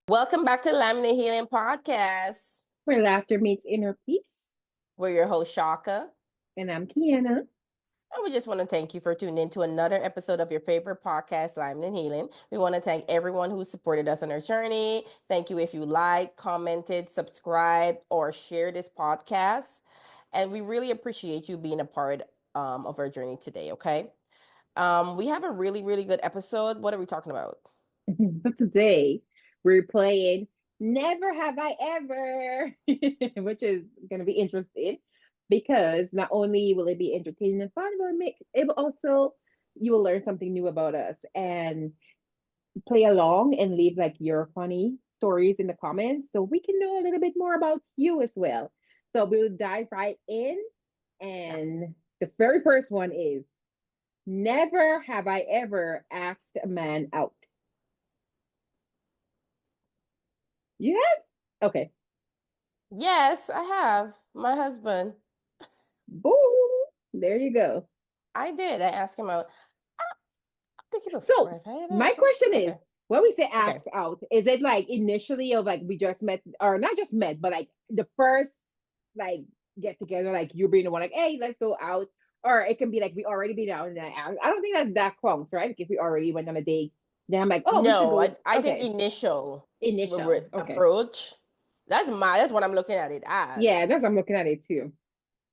Welcome back to the Laminate Healing Podcast. Where laughter meets inner peace. We're your host, Shaka. And I'm Kiana. And we just want to thank you for tuning in to another episode of your favorite podcast, Laminate Healing. We want to thank everyone who supported us on our journey. Thank you if you like, commented, subscribed, or shared this podcast. And we really appreciate you being a part of our journey today, okay? We have a really, really good episode. What are we talking about? So today we're playing Never Have I Ever, which is going to be interesting because not only will it be entertaining and fun, it will also, you will learn something new about us and play along and leave like your funny stories in the comments so we can know a little bit more about you as well. So we'll dive right in. Yeah. And the very first one is never have I ever asked a man out. You have? Okay. Yes, I have. My husband. Boom. There you go. I did. I asked him out. I'm thinking before. So Have I ever my actually? question is, Okay. when we say Okay. ask out, is it like initially of like we just met or not just met, but like the first like get together, like you being the one like, hey, let's go out. Or it can be like we already been out and I don't think that counts, right? Like if we already went on a date, then I'm like, oh, we should No, I go. I think Okay. initial Initial. Okay. approach. That's what I'm looking at it Yeah, that's as. what I'm looking at it too.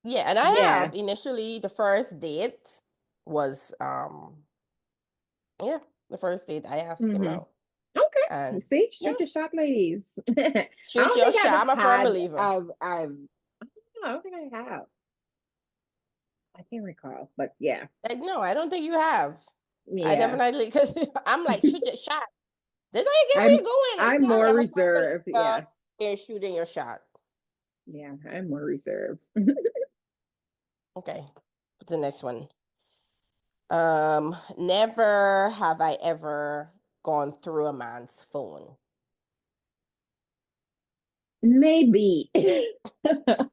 Yeah, and I Yeah. have initially the first date was yeah, the first date I asked him Mm-hmm. out. Okay. And See, yeah, shoot your shot, ladies. I shoot don't your think shot. I'm a firm had believer. I don't think I have. I can't recall, but yeah. Like, no, I don't think you have. I Yeah. definitely because I'm like, shoot your shot. That's how you get where I'm you're going. I'm I'm sorry, more I'm a firm reserved. believer Yeah. in shooting your shot. Yeah, I'm more reserved. Okay. What's the next one? Never have I ever gone through a man's phone. Maybe. Not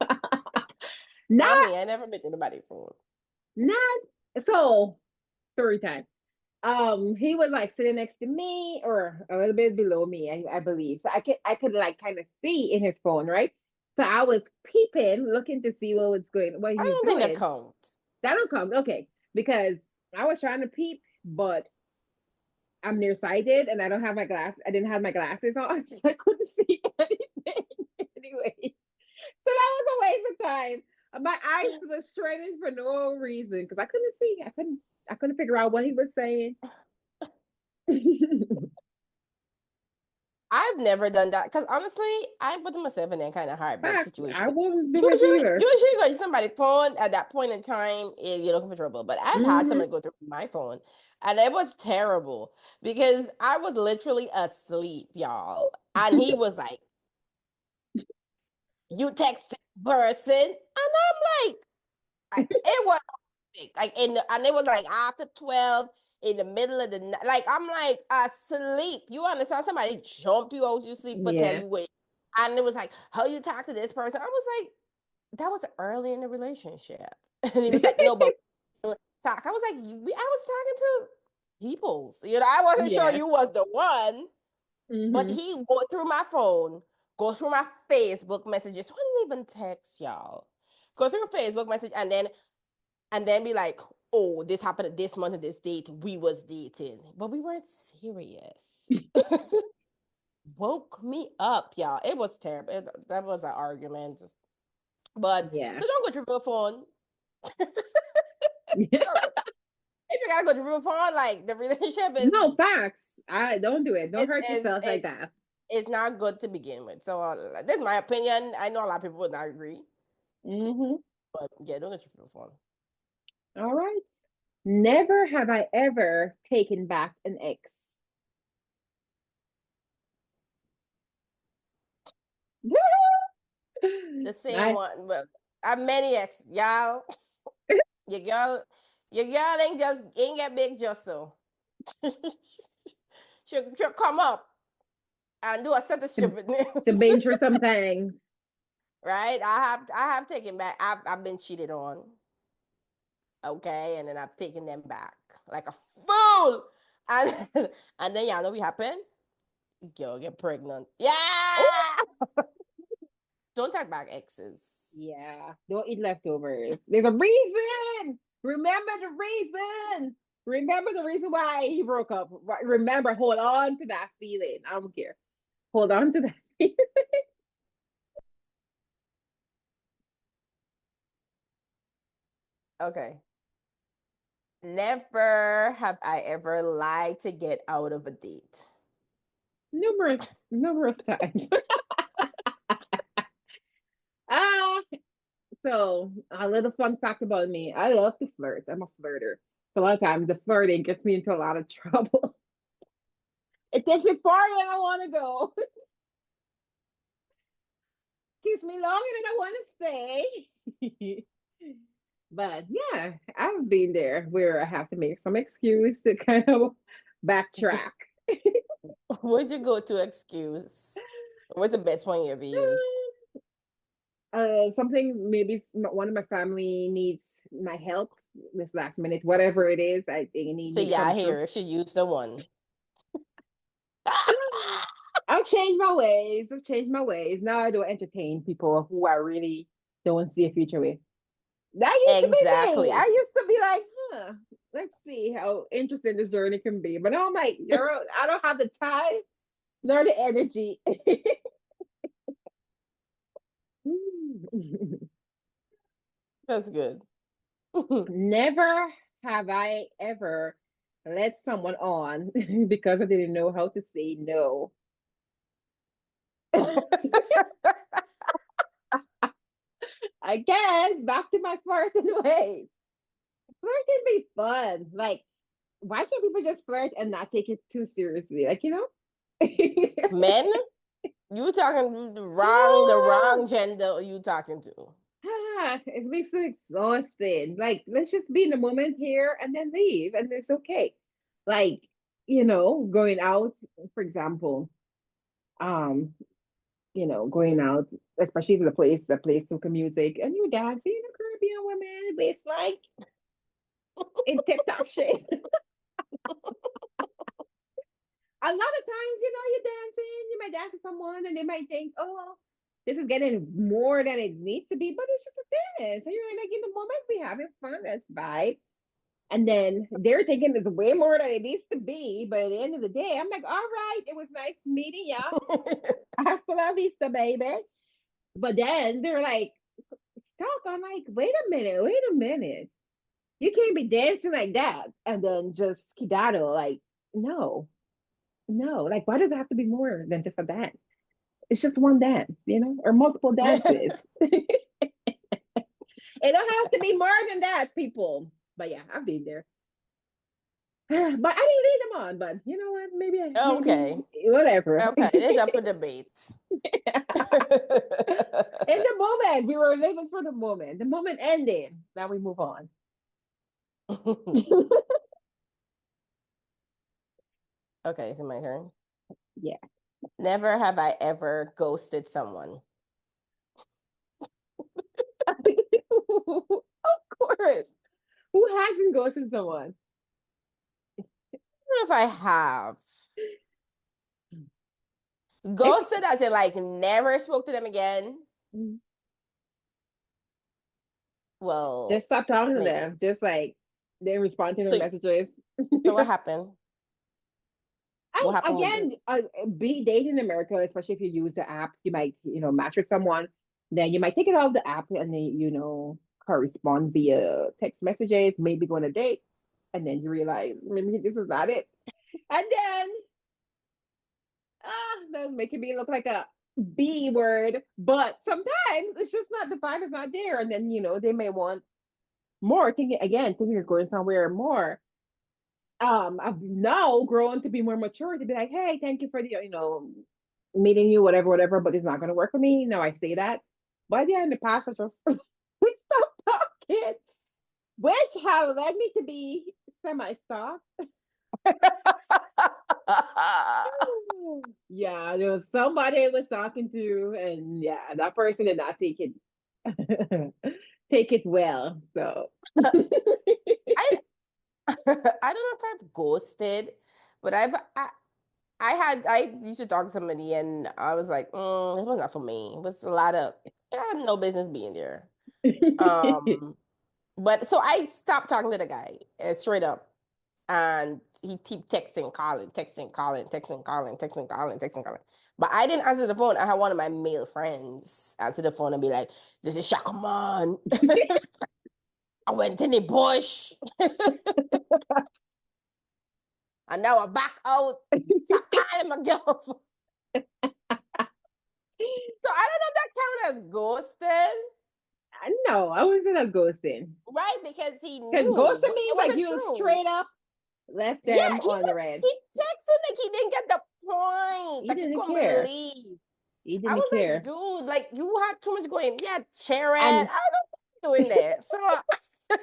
Not me. I never been to anybody's phone. not so story time. He was like sitting next to me or a little bit below me, I believe. So I could like kind of see in his phone, right? So I was peeping, looking to see what I he was don't think that doing. counts. That don't come. Okay. Because I was trying to peep, but I'm nearsighted and I don't have my glass. I didn't have my glasses on, so I couldn't see anything. Anyway, so that was a waste of time. My eyes was straining for no reason because I couldn't see. I couldn't figure out what he was saying. I've never done that because honestly, I put myself in that kind of heartbreak Facts. I situation. won't do it either. Usually go to somebody's phone at that point in time, you're looking for trouble. But I've had Hmm. somebody go through my phone, and it was terrible because I was literally asleep, y'all, and he was like, "You text this person," and I'm like it was like and it was like after 12 in the middle of the night. Like I'm like asleep. You understand? Somebody jump you out your sleep but tell Yeah. you wait. And it was like, how you talk to this person? I was like, that was early in the relationship. And he was like, no, but talk. I was like, I was talking to peoples. I wasn't sure Yeah. you was the one. But Hmm. he go through my phone, go through my Facebook messages. Why didn't even text y'all? Go through Facebook message and then be like, oh, this happened at this month at this date. We was dating, but we weren't serious. Woke me up, y'all. It was terrible. That was an argument. But Yeah. so don't go through your phone. If you gotta go through your phone, like the relationship No facts. I don't do it. Don't is hurt is yourself like is that. is not good to begin with. So this is my opinion. I know a lot of people would not agree, Hmm. but yeah, don't go through your phone. All right. Never have I ever taken back an ex. The same I one. Well, I have many ex, y'all. Your girl, your girl ain't get big just so. she'll come up and do a to, censorship with to news. been through some things. Right? I have taken back. I've been cheated on. Okay, and then I've taken them back like a fool. And and then y'all know what happened? Girl, get pregnant. Oh, Yeah. Don't talk back exes. yeah. Don't eat leftovers. There's a reason. Remember the reason. Remember the reason why he broke up. Remember, hold on to that feeling. I don't care. Hold on to that feeling. Okay. Never have I ever lied to get out of a date. Numerous times. Ah, so a little fun fact about me. I love to flirt. I'm a flirter. So a lot of times the flirting gets me into a lot of trouble. It takes me farther than I want to go. Keeps me longer than I want to stay. But yeah, I've been there where I have to make some excuse to kind of backtrack. What's your go-to excuse? What's the best one you ever used? Something maybe one of my family needs my help this last minute, whatever it is, I think So need to yeah, come I through. hear if she used the one. I've changed my ways. I've changed my ways. Now I don't entertain people who I really don't see a future with. That used to be me. I Exactly. used to be like, let's see how interesting this journey can be. But now I'm like, I don't have the time nor the energy. That's good. Never have I ever led someone on because I didn't know how to say no. Again, back to my flirting ways. Flirt can be fun. Like, why can't people just flirt and not take it too seriously? Like, Men, you talking the yeah. wrong gender you talking to. It's been so exhausting. Like, let's just be in the moment here and then leave, and it's okay. Like, going out, for example, um, going out, especially to the place soca music, and you dancing in the Caribbean women, baseline in tip top shape. A lot of times, you're dancing, you might dance with someone, and they might think, oh, well, this is getting more than it needs to be, but it's just a dance. And you're like in the moment, we having fun, that's vibe. And then they're thinking it's way more than it needs to be. But at the end of the day, I'm like, all right, it was nice meeting ya. Hasta la vista, baby. But then they're like, stuck. I'm like, wait a minute. You can't be dancing like that and then just skedaddle. Like, no, no. Like, why does it have to be more than just a dance? It's just one dance, or multiple dances. It don't have to be more than that, people. But yeah, I've been there. But I didn't lead them on. But you know what? Maybe Okay. whatever. Okay. It's up for debate. In the moment, we were living for the moment. The moment ended. Now we move on. Okay, so my turn. Yeah. Never have I ever ghosted someone. Of course. Who hasn't ghosted someone? I don't know if I have. It's Ghosted as in like never spoke to them again. just Well, stop talking to maybe. them. Just like they respond to their So messages. so what happened? What I happened with the again be dating in America, especially if you use the app, you might match with someone, then you might take it off the app and then correspond via text messages, maybe go on a date, and then you realize maybe this is not it, and then that's making me look like a B word. But sometimes it's just not the vibe is not there, and then they may want more, thinking it's going somewhere more. I've now grown to be more mature to be like, hey, thank you for the meeting you, whatever, whatever, but it's not going to work for me. No, I say that. But yeah, in the past, I just we stopped talking, which have led me to be semi-stalked. Yeah, there was somebody I was talking to, and yeah, that person did not take it take it well. So I I don't know if I've ghosted, but I used to talk to somebody and I was like, this was not for me. It was a lot of I had no business being there. Um, but so I stopped talking to the guy straight up, and he keep texting, calling, texting, calling, texting, calling, texting, calling, texting, calling. But I didn't answer the phone. I had one of my male friends answer the phone and be like, "This is Shaka Man. I went in the bush, and now I'm back out. Stop calling my girlfriend." So I don't know if that counted as ghosting, No, I wouldn't say that's ghosting. right? Because he Because knew, ghosting but it means like wasn't you true. straight up left Yeah, them on the red. he texted like he didn't get the point. He Like he didn't couldn't care. believe. He I didn't was like, care. dude, like you had too much going. Yeah, share it. I And don't know what you're doing there. So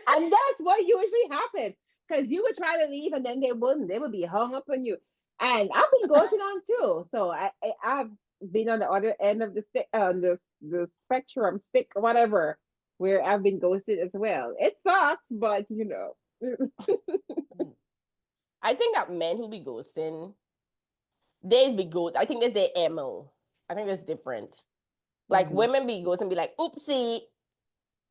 and that's what usually happens. Because you would try to leave and then they wouldn't. They would be hung up on you. And I've been ghosted on too. So I've been on the other end of the stick, the spectrum stick, whatever, where I've been ghosted as well. It sucks, but you know. I think that men who be ghosting, they be ghost. I think that's their MO. I think that's different. Like Hmm. women be ghosting, be like, oopsie.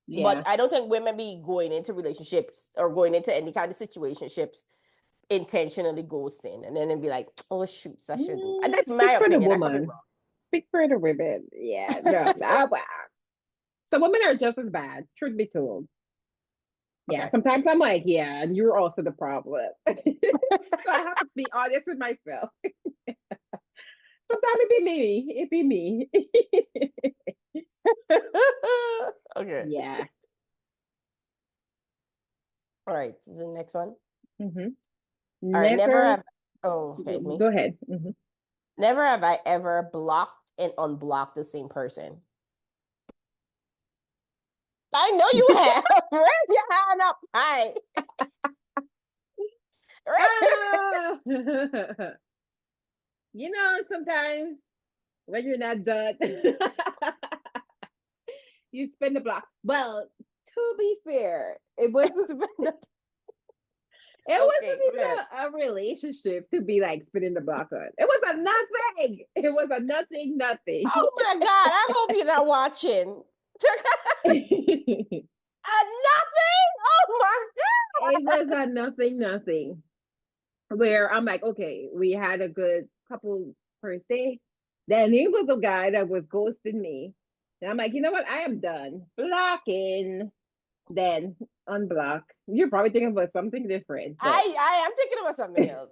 But Yeah. I don't think women be going into relationships or going into any kind of situationships intentionally ghosting, and then be like, oh shoot, I shouldn't. That's my Speak for the opinion. I could be woman. Speak for the women. Yeah. No. So women are just as bad, truth be told. wrong. Yeah, Okay. sometimes I'm like, yeah, and you're also the problem. So I have to be honest with myself. Sometimes it be me. It be me. Okay. Yeah. All right. This is the next one. Hmm. All right. Never Never have. Oh, okay. Me. go ahead. Hmm. Never have I ever blocked and unblocked the same person. I know you have. Raise your hand up high. Ah! Sometimes when you're not done, you spin the block. Well, to be fair, it Okay, go wasn't ahead. even a relationship to be like spinning the block on. It was a nothing. It was a nothing, nothing. Oh my God. I hope you're not watching. It Nothing. Oh my was a nothing, nothing. Where I'm like, okay, we had a good couple first date. Then he was the guy that was ghosting me. And I'm like, you know what? I am done. Blocking. Then unblock. You're probably thinking about something different, but I am thinking about something else.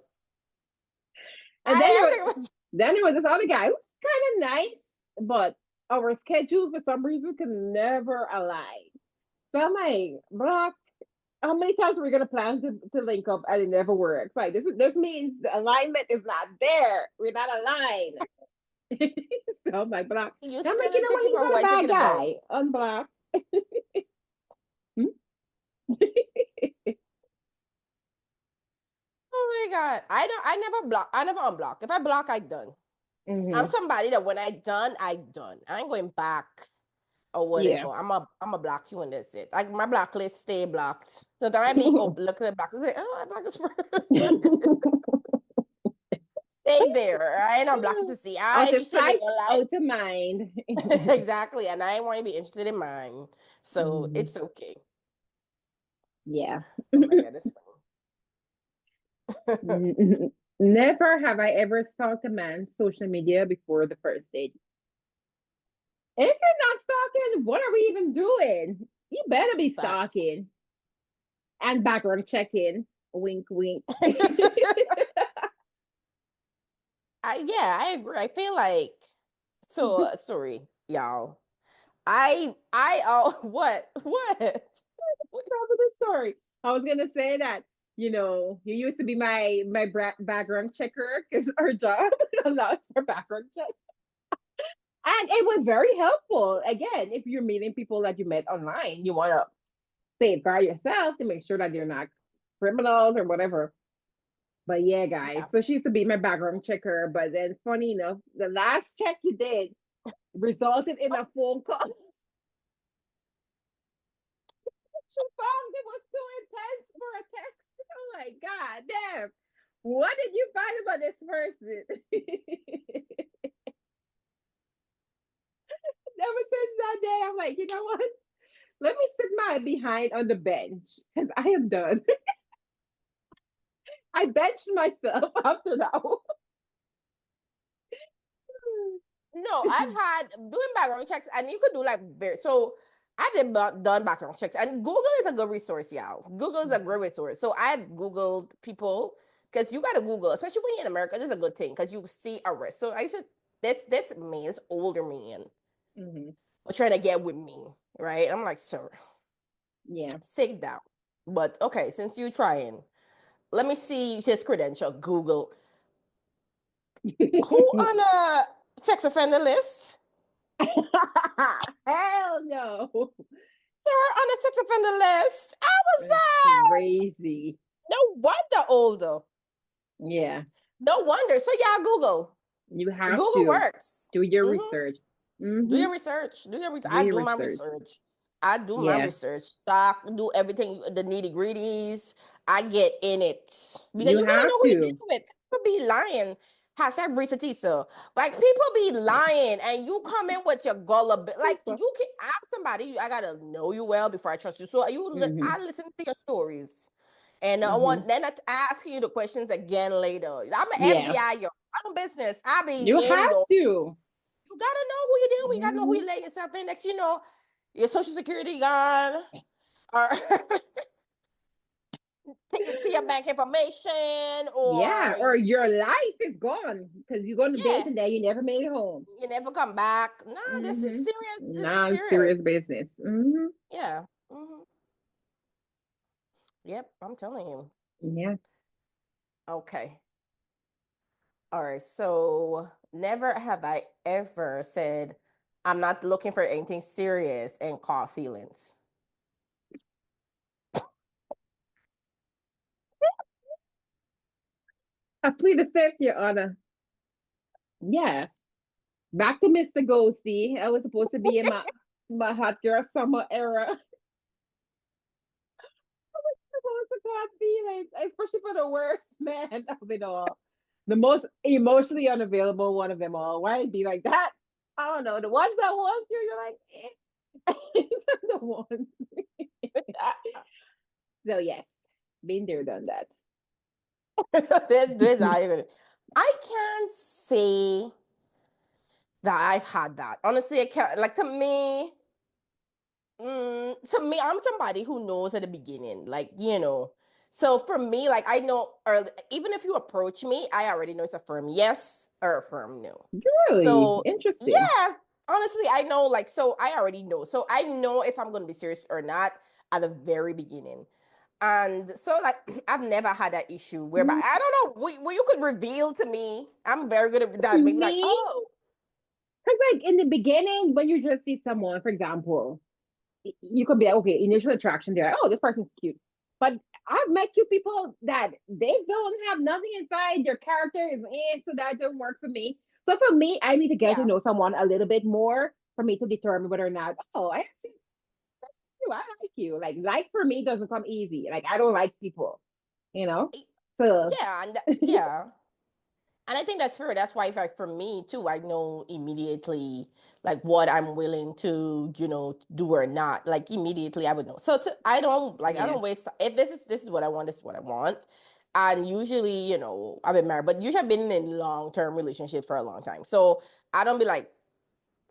and then I there am was thinking about this other guy who was kind of nice, but our schedule for some reason could never align. So I'm like, block. How many times are we gonna plan to link up and it never works? Like this means the alignment is not there. We're not aligned. So I'm like, block. you And I'm like, still you ain't know what? thinking He's about who not a I bad thinking about. guy. Unblock. Hmm? Oh my God. I never block. I never unblock. If I block, I done. I'm Hmm. somebody that when I done, I done. I ain't going back or Yeah. whatever. I'm a block you and that's it. Like my blacklist stay blocked. So then I be look at the block and say, oh, I blocked this person. Stay there. I ain't not blocking to see. I Out of interested in sight, your life. out of mind. Exactly. And I want to be interested in mine. So Hmm. it's okay. Yeah. Oh my God, that's funny. Never have I ever stalked a man's social media before the first date. If you're not stalking, what are we even doing? You better be Facts. stalking and background checking. Wink, wink. Yeah, I agree. I feel like so sorry, y'all. What? Top of the story. I was gonna say that you used to be my background checker because our job allowed for background check, and it was very helpful. Again, if you're meeting people that you met online, you want to safeguard yourself to make sure that they're not criminals or whatever. But yeah, guys. Yeah. So she used to be my background checker. But then, funny enough, the last check you did resulted in a phone call. She found it was too intense for a text. Oh my god, damn. What did you find about this person? Ever since that day, I'm like, you know what? Let me sit my behind on the bench because I am done. I benched myself after that one. No, I've had doing background checks, and you could do like very so. I did done background checks, and Google is a good resource, y'all. Google is a great resource. So I've Googled people because you got to Google, especially when you're in America. This is a good thing because you see a risk. So I said, this man, this older man, Mm-hmm. was trying to get with me, right? I'm like, sir, Yeah. sit down. But okay, since you're trying, let me see his credential. Google who on a sex offender list? Hell no. They're on the sex offender list. I was That's like, crazy. no wonder older. Yeah. No wonder. So yeah, Google. You have Google to works. do your Hmm. research. Do Mm-hmm. your research. Do your research. Do I your do my research. research. I do my Yeah. research. Stock, do everything, the nitty gritties. I get in it because You you gotta have know who you're to. dealing with. People be lying. Hashtag Brisa Tisa. Like people be lying, and you come in with your gullible. Like you can ask somebody. I gotta know you well before I trust you. So Mm-hmm. I listen to your stories, and I Mm-hmm. want then I ask you the questions again later. I'm an Yeah. FBI, yo. I'm business. I You be in have your to. you gotta know who you're dealing with. You gotta know who Mm-hmm. you let yourself in. Next, you know, your social security gone, or to your bank information, Yeah. or Or your life is gone because you go on a date yeah, and then you never made it home. you never come back. Nah, this is Mm-hmm. serious. This is Non-serious serious. business. Mm-hmm. Yeah. Yep. I'm telling you. Yeah. Okay. All right. So never have I ever said I'm not looking for anything serious and caught feelings. I plead the fifth, Your Honor. Yeah. Back to Mr. Ghosty. I was supposed to be in my hot girl summer era. Supposed to cause feelings, especially for the worst man of it all. The most emotionally unavailable one of them all. Why it be like that? I don't know. The ones that want you, you're like, the ones. So yes, been there, done that. There's I can't say that I've had that. Honestly, I can't. Like to me, I'm somebody who knows at the beginning. Like so for me, like I know, or even if you approach me, I already know it's a firm yes or a firm no. Really So interesting. yeah, honestly, I know. Like so, I already know. So I know if I'm going to be serious or not at the very beginning. And so, like, I've never had that issue whereby Mm, I don't know what you could reveal to me. I'm very good at that. Maybe like, me, oh, because like in the beginning, when you just see someone, for example, you could be like, okay, initial attraction. They're like, oh, this person's cute. But I've met cute people that they don't have nothing inside. Their character is so that don't work for me. So for me, I need to get to yeah, know someone a little bit more for me to determine whether or not, oh, I actually that's you. I like you. Like for me doesn't come easy. Like I don't like people, you know? E- So yeah, yeah. And I think that's fair. That's why, like, for me too, I know immediately like what I'm willing to, do or not. Like immediately, I would know. So I don't like I yeah. don't waste. If this is what I want, this is what I want. And usually, I've been married, but usually I've been in long term relationships for a long time. So I don't be like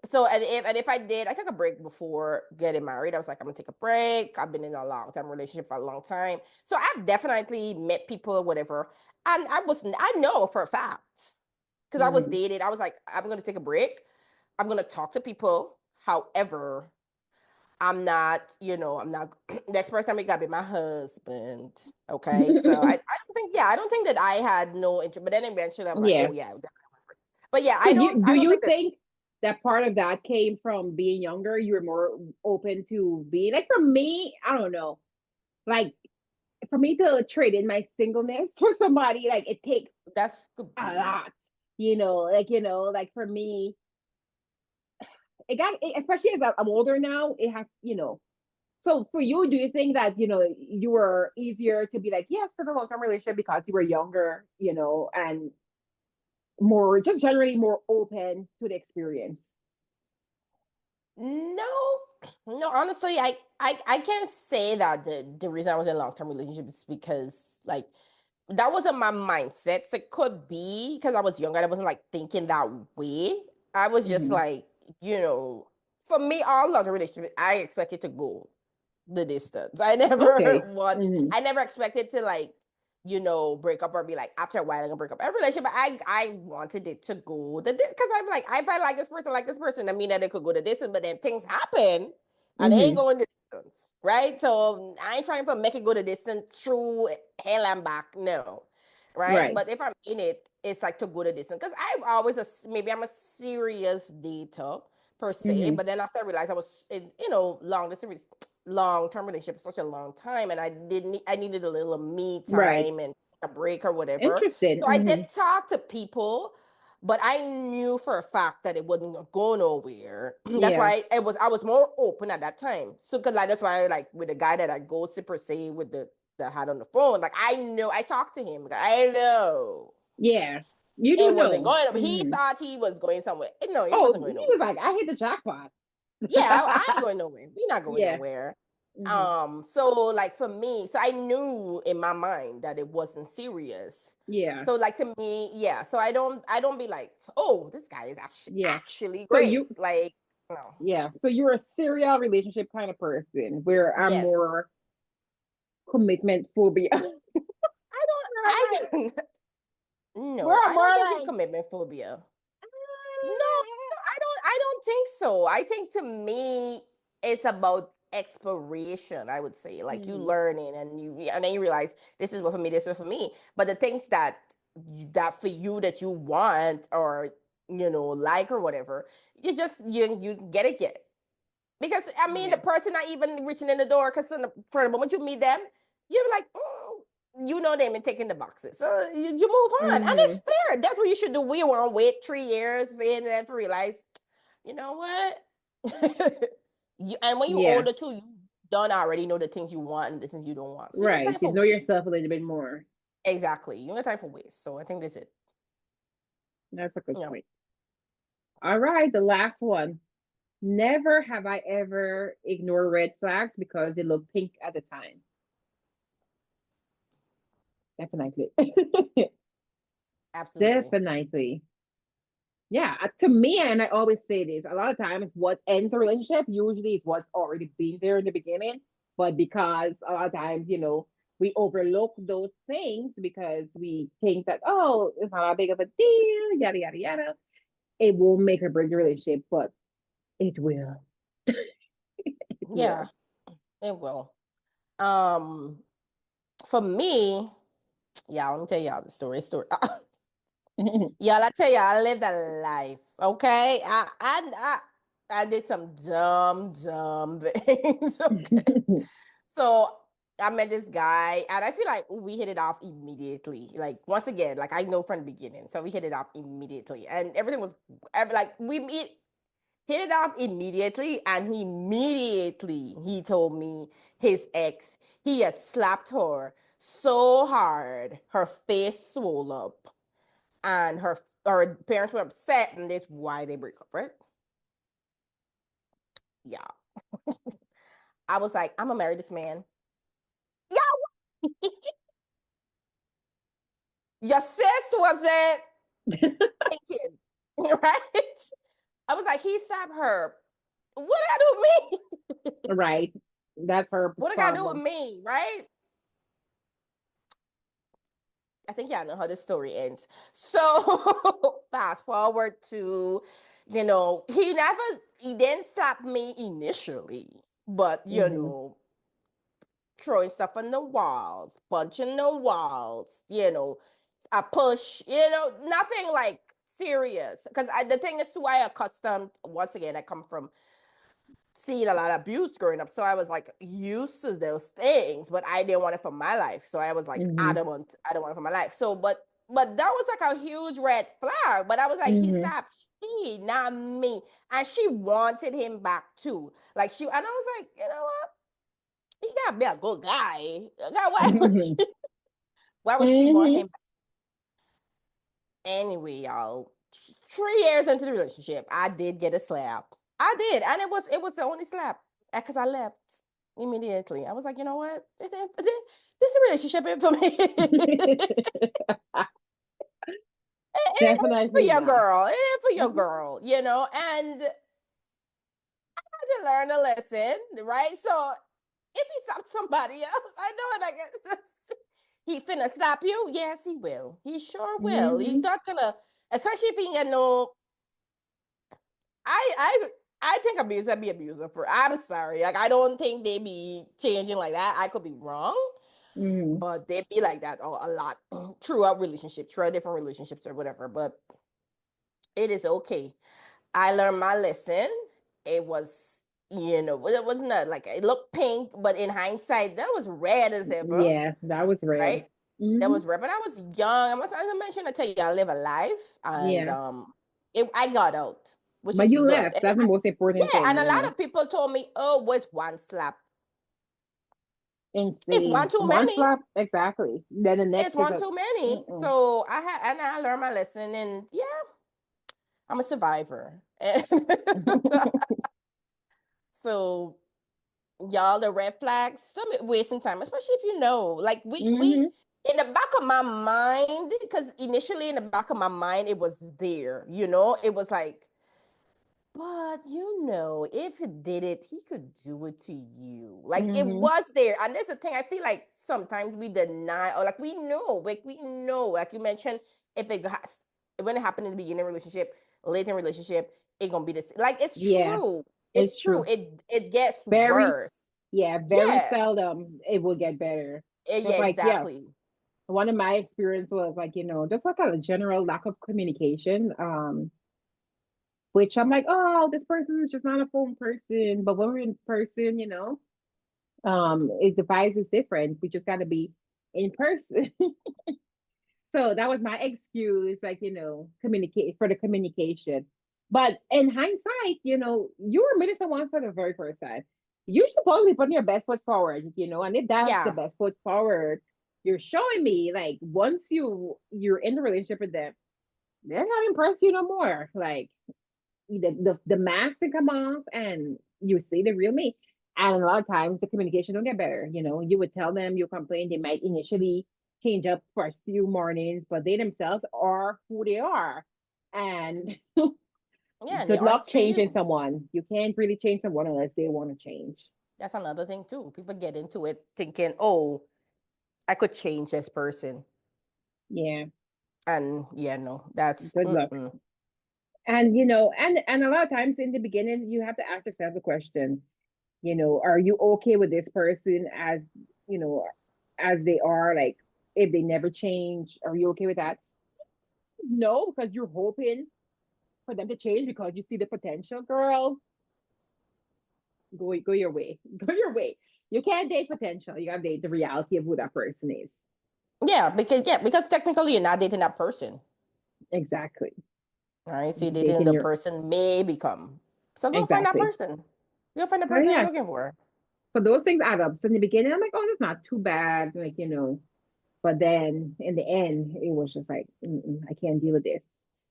so and if I did, I took a break before getting married. I was like, I'm gonna take a break. I've been in a long time relationship for a long time, so I've definitely met people or whatever. And I know for a fact because I was Mm-hmm. dated. I was like, I'm gonna take a break. I'm gonna talk to people. However, I'm not. Next person it gotta be my husband. Okay, so I don't think, yeah, I don't think that I had no interest. But then eventually, I'm like, Yeah. oh yeah, definitely. But yeah, So I don't. do I don't you think that. think that part of that came from being younger? You were more open to being like for me, I don't know. Like for me to trade in my singleness for somebody, like it takes That's could a be. lot. Like for me, especially as I'm older now, it has, So for you, do you think that, you were easier to be like, yes, to the long-term relationship because you were younger, and more, just generally more open to the experience? No, no. Honestly, I can't say that the reason I was in a long term relationship is because like that wasn't my mindset. So it could be because I was younger. I wasn't like thinking that way. I was just Hmm. like, you know, for me, all long term relationship, I expected to go the distance. I never Okay. want. Hmm. I never expected to like, break up or be like after a while I'm gonna break up every relationship. But I wanted it to go the because I'm like if I like this person, I mean that it could go the distance. But then things happen, and they ain't Hmm. going the distance, right? So I ain't trying to make it go the distance through hell and back. No. Right, Right. but if I'm in it, it's like to go the distance because I've always maybe I'm a serious dater per se, Hmm. but then after I realized I was in long distance long term relationship for such a long time, and I needed a little me Right. time and a break or whatever. Interesting. So I did Hmm. talk to people, but I knew for a fact that it wouldn't go nowhere. That's Yeah. why I was more open at that time. So because like that's why like with the guy that I ghosted per se with the that I had on the phone, like I know I talked to him. Like, I know Yeah. You do it wasn't know. going. He Hmm. thought he was going somewhere. No, he Oh, wasn't going he nowhere. was like, I hit the jackpot. Yeah, I ain't going nowhere. We not going Yeah. nowhere. Hmm. So like for me, so I knew in my mind that it wasn't serious. Yeah. So like to me, yeah. So I don't be like, oh, this guy is Yeah. actually So great. you, Like, no. yeah. So you're a serial relationship kind of person where I'm Yes. more commitment phobia. I don't I We're like, don't no, we're I don't think more you're like, commitment phobia. No, no, I don't think so. I think to me it's about exploration, I would say. Like you mm-hmm. learning and then you realize this is what for me, this is for me. But the things that for you that you want or like or whatever, you get it yet. Because I mean the Yeah. person not even reaching in the door because for the moment you meet them, you're like, you know them and taking the boxes. So you move on. And it's Mm-hmm. fair. That's what you should do. We won't wait 3 years and then realize, you know what? And when you Yeah. older too, you don't already know the things you want and the things you don't want. So you got Right. time You for know yourself a little bit more. exactly. You got time for waste. So I think that's it. That's a good Yeah. point. All right. The last one. Never have I ever ignored red flags because they look pink at the time. Definitely. Absolutely. Definitely. Yeah, to me, and I always say this, a lot of times what ends a relationship usually is what's already been there in the beginning. But because a lot of times, we overlook those things because we think that, oh, it's not that big of a deal, yada, yada, yada. It won't make or break the relationship, but it will. It Yeah, will. it will. Um, for me, yeah, let me tell y'all the story. Y'all, I tell you, I lived a life. Okay, I did some dumb things. Okay, so I met this guy, and I feel like we hit it off immediately. Like once again, like I know from the beginning, so we hit it off immediately, and everything was like hit it off immediately, and he told me his ex he had slapped her so hard her face swole up and her parents were upset, and that's why they break up, right? Yeah. I was like, I'm gonna marry this man. Yeah, your sis wasn't thinking, right? I was like, he slapped her. What did I do with me? Right. That's her What did I do with problem. me, right? I think y'all know how this story ends. So fast forward to, he didn't slap me initially, but Hmm. throwing stuff on the walls, punching the walls, a push, nothing like serious. Because the thing is, too, I accustomed, once again, I come from seeing a lot of abuse growing up. So I was like used to those things, but I didn't want it for my life. So I was like Hmm. adamant, I don't want it for my life. So, but that was like a huge red flag. But I was like, he Hmm. slapped she, not me. And she wanted him back too. Like and I was like, you know what? He gotta be a good guy. God, Hmm. why would she want Hmm. him? Anyway, y'all, 3 years into the relationship, I did get a slap. I did, and it was the only slap because I left immediately. I was like, you know what, this relationship ain't for me. It ain't for Definitely your not. girl. It ain't for your Hmm. girl, and I had to learn a lesson, right? So if he slaps somebody else, I know it. I guess he finna slap you. Yes, he will. He sure will. He's Hmm. not gonna, especially if he ain't got no. I I I think abusers be abuser for. I'm sorry. Like I don't think they be changing like that. I could be wrong, Hmm. but they be like that a lot throughout relationships, throughout different relationships or whatever. But it is okay. I learned my lesson. It was, it was not like it looked pink, but in hindsight, that was red as ever, Yeah, that was red. right? That Hmm. was red. But I was young. As I mentioned, I tell you, I live a life, and Yeah. I got out, which But is you good. left. That's the most important Yeah, thing, and a you lot know. of people told me, "Oh, was one slap? It's one Insane. too One many. slap, exactly. Then the It's next is one a too many." mm-mm. So I learned my lesson, and yeah, I'm a survivor. So y'all, the red flags, some wasting time, especially if you know, like we Hmm. in the back of my mind, because initially in the back of my mind it was there, it was like, but if he did it, he could do it to you. Like it Hmm. was there. And there's a thing I feel like sometimes we deny, or like we know, like you mentioned, if it has when it happened in the beginning of relationship, late in relationship, it gonna be this. Like it's Yeah, true. it's It's true. true. It gets Very, worse. yeah, very Yeah. seldom it will get better. Yeah, It's like, yeah, exactly. one of my experience was like, just like a general lack of communication. Which I'm like, oh, this person is just not a phone person. But when we're in person, it device is different. We just gotta be in person. So that was my excuse, like, communicate for the communication. But in hindsight, you were meeting someone for the very first time. You're supposed to be putting your best foot forward, and if that's the Yeah. best foot forward, you're showing me like once you're in the relationship with them, they're not impressed you no more. Like the mask can come off and you see the real me. And a lot of times the communication don't get better. You would tell them you complain, they might initially change up for a few mornings, but they themselves are who they are. And Yeah, and they good luck aren't for changing you. someone. You can't really change someone unless they want to change. That's another thing too. People get into it thinking, "Oh, I could change this person." Yeah, And yeah, no, that's good luck. mm-mm. And and a lot of times in the beginning, you have to ask yourself the question, are you okay with this person you know as they are, like if they never change, are you okay with that? No, because you're hoping for them to change because you see the potential. Girl, go your way. Go your way. You can't date potential, you gotta date the reality of who that person is. Because technically you're not dating that person, Exactly. right? So you're dating Dating the your person may become. So go find that exactly. person. Go find the So person you're yeah, looking for. so those things add up. So in the beginning I'm like, oh, that's not too bad, like, but then in the end it was just like, I can't deal with this,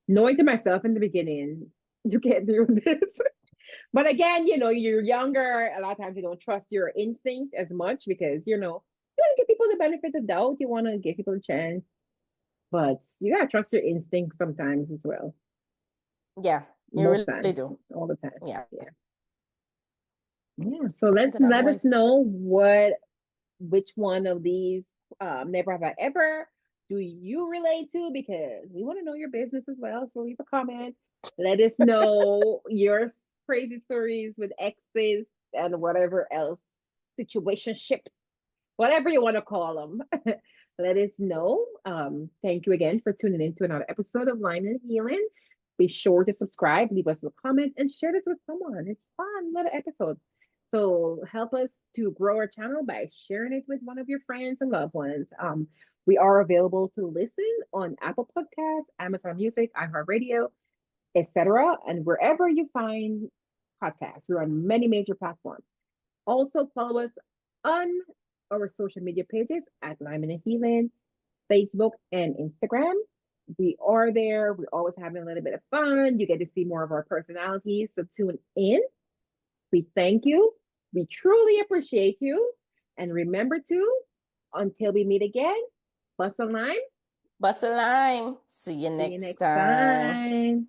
knowing to myself in the beginning, you can't deal with this. But again, you're younger. A lot of times you don't trust your instinct as much because, you want to give people the benefit of the doubt. You want to give people a chance, but you got to trust your instinct sometimes as well. Yeah, you Most really times, do. all the time. Yeah. Yeah. Yeah. So Listen let's to that let us voice. know which one of these never have I ever do you relate to, because we want to know your business as well. So leave a comment. Let us know your crazy stories with exes and whatever else, situationship, whatever you want to call them. Let us know. Thank you again for tuning in to another episode of Line and Healing. Be sure to subscribe, leave us a comment, and share this with someone. It's fun, another episode. So help us to grow our channel by sharing it with one of your friends and loved ones. We are available to listen on Apple Podcasts, Amazon Music, iHeartRadio, etc., and wherever you find podcasts. We're on many major platforms. Also, follow us on our social media pages at Lyman and Healing, Facebook and Instagram. We are there. We're always having a little bit of fun. You get to see more of our personalities. So tune in. We thank you. We truly appreciate you. And remember to, until we meet again, bust a line. Bust a lime. See you See you next next time. time.